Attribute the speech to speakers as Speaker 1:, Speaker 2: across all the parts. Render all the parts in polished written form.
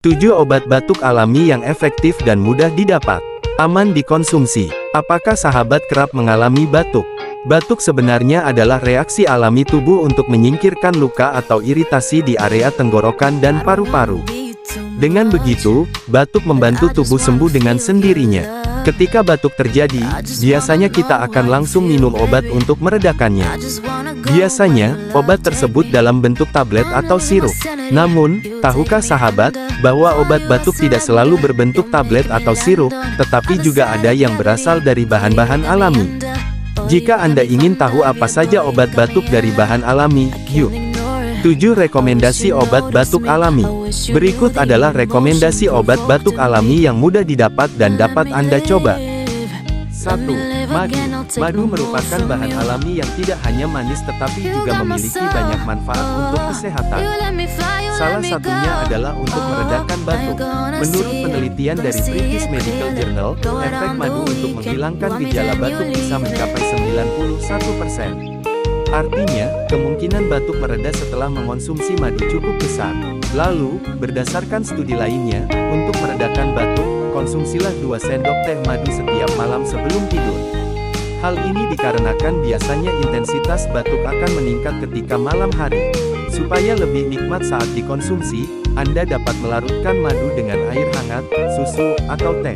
Speaker 1: 7 obat batuk alami yang efektif dan mudah didapat. Aman dikonsumsi. Apakah sahabat kerap mengalami batuk? Batuk sebenarnya adalah reaksi alami tubuh untuk menyingkirkan luka atau iritasi di area tenggorokan dan paru-paru. Dengan begitu, batuk membantu tubuh sembuh dengan sendirinya. Ketika batuk terjadi, biasanya kita akan langsung minum obat untuk meredakannya. Biasanya, obat tersebut dalam bentuk tablet atau sirup. Namun, tahukah sahabat, bahwa obat batuk tidak selalu berbentuk tablet atau sirup, tetapi juga ada yang berasal dari bahan-bahan alami. Jika Anda ingin tahu apa saja obat batuk dari bahan alami, yuk! 7 rekomendasi obat batuk alami. Berikut adalah rekomendasi obat batuk alami yang mudah didapat dan dapat Anda coba. 1. Madu. Madu merupakan bahan alami yang tidak hanya manis tetapi juga memiliki banyak manfaat untuk kesehatan. Salah satunya adalah untuk meredakan batuk. Menurut penelitian dari British Medical Journal, efek madu untuk menghilangkan gejala batuk bisa mencapai 91%. Artinya, kemungkinan batuk mereda setelah mengonsumsi madu cukup besar. Lalu, berdasarkan studi lainnya, untuk meredakan batuk, konsumsilah 2 sendok teh madu setiap malam sebelum tidur. Hal ini dikarenakan biasanya intensitas batuk akan meningkat ketika malam hari. Supaya lebih nikmat saat dikonsumsi, Anda dapat melarutkan madu dengan air hangat, susu, atau teh.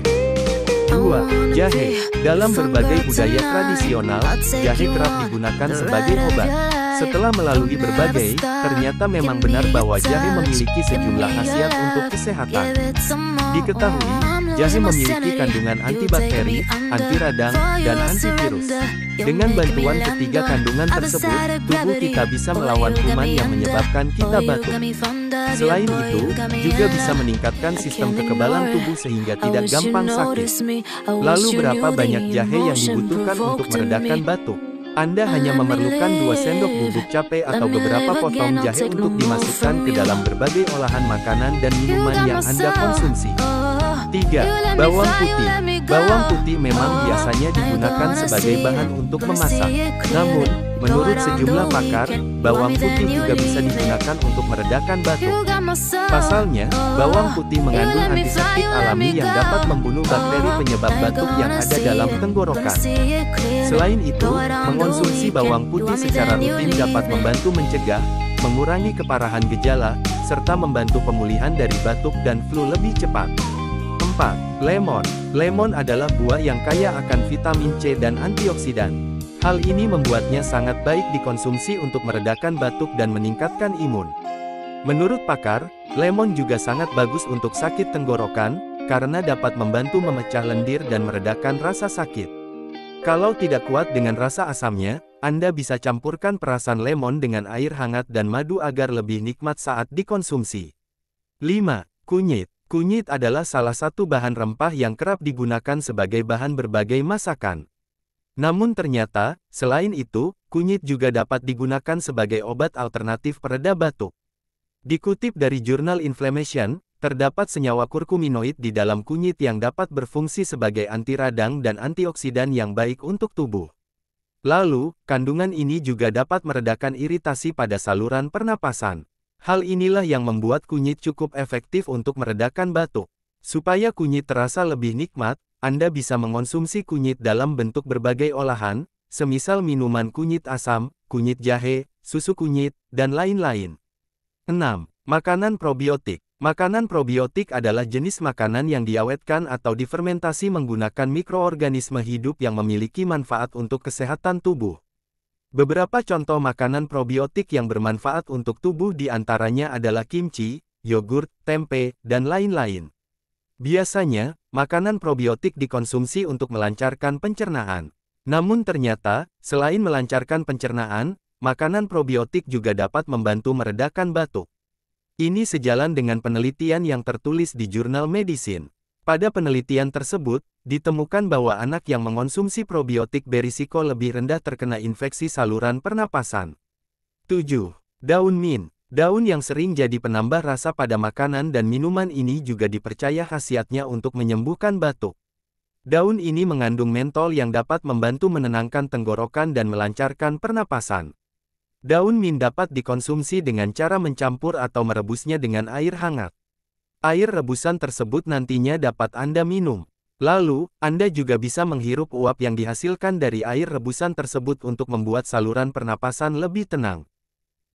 Speaker 1: 2. Jahe. Dalam berbagai budaya tradisional, jahe kerap digunakan sebagai obat. Setelah melalui berbagai, ternyata memang benar bahwa jahe memiliki sejumlah khasiat untuk kesehatan. Diketahui, jahe memiliki kandungan antibakteri, anti radang, dan antivirus. Dengan bantuan ketiga kandungan tersebut, tubuh kita bisa melawan kuman yang menyebabkan kita batuk. Selain itu, juga bisa meningkatkan sistem kekebalan tubuh sehingga tidak gampang sakit. Lalu berapa banyak jahe yang dibutuhkan untuk meredakan batuk? Anda hanya memerlukan 2 sendok bubuk cabai atau beberapa potong jahe untuk dimasukkan ke dalam berbagai olahan makanan dan minuman yang Anda konsumsi. 3. Bawang putih. Bawang putih memang biasanya digunakan sebagai bahan untuk memasak. Namun, menurut sejumlah pakar, bawang putih juga bisa digunakan untuk meredakan batuk. Pasalnya, bawang putih mengandung antiseptik alami yang dapat membunuh bakteri penyebab batuk yang ada dalam tenggorokan. Selain itu, mengonsumsi bawang putih secara rutin dapat membantu mencegah, mengurangi keparahan gejala, serta membantu pemulihan dari batuk dan flu lebih cepat. 4. Lemon. Lemon adalah buah yang kaya akan vitamin C dan antioksidan. Hal ini membuatnya sangat baik dikonsumsi untuk meredakan batuk dan meningkatkan imun. Menurut pakar, lemon juga sangat bagus untuk sakit tenggorokan, karena dapat membantu memecah lendir dan meredakan rasa sakit. Kalau tidak kuat dengan rasa asamnya, Anda bisa campurkan perasan lemon dengan air hangat dan madu agar lebih nikmat saat dikonsumsi. 5. Kunyit. Kunyit adalah salah satu bahan rempah yang kerap digunakan sebagai bahan berbagai masakan. Namun ternyata, selain itu, kunyit juga dapat digunakan sebagai obat alternatif pereda batuk. Dikutip dari jurnal Inflammation, terdapat senyawa kurkuminoid di dalam kunyit yang dapat berfungsi sebagai anti radang dan antioksidan yang baik untuk tubuh. Lalu, kandungan ini juga dapat meredakan iritasi pada saluran pernapasan. Hal inilah yang membuat kunyit cukup efektif untuk meredakan batuk. Supaya kunyit terasa lebih nikmat, Anda bisa mengonsumsi kunyit dalam bentuk berbagai olahan, semisal minuman kunyit asam, kunyit jahe, susu kunyit, dan lain-lain. 6. Makanan probiotik. Makanan probiotik adalah jenis makanan yang diawetkan atau difermentasi menggunakan mikroorganisme hidup yang memiliki manfaat untuk kesehatan tubuh. Beberapa contoh makanan probiotik yang bermanfaat untuk tubuh diantaranya adalah kimchi, yogurt, tempe, dan lain-lain. Biasanya, makanan probiotik dikonsumsi untuk melancarkan pencernaan. Namun ternyata, selain melancarkan pencernaan, makanan probiotik juga dapat membantu meredakan batuk. Ini sejalan dengan penelitian yang tertulis di jurnal Medicine. Pada penelitian tersebut, ditemukan bahwa anak yang mengonsumsi probiotik berisiko lebih rendah terkena infeksi saluran pernapasan. 7. Daun mint. Daun yang sering jadi penambah rasa pada makanan dan minuman ini juga dipercaya khasiatnya untuk menyembuhkan batuk. Daun ini mengandung mentol yang dapat membantu menenangkan tenggorokan dan melancarkan pernapasan. Daun mint dapat dikonsumsi dengan cara mencampur atau merebusnya dengan air hangat. Air rebusan tersebut nantinya dapat Anda minum. Lalu, Anda juga bisa menghirup uap yang dihasilkan dari air rebusan tersebut untuk membuat saluran pernapasan lebih tenang.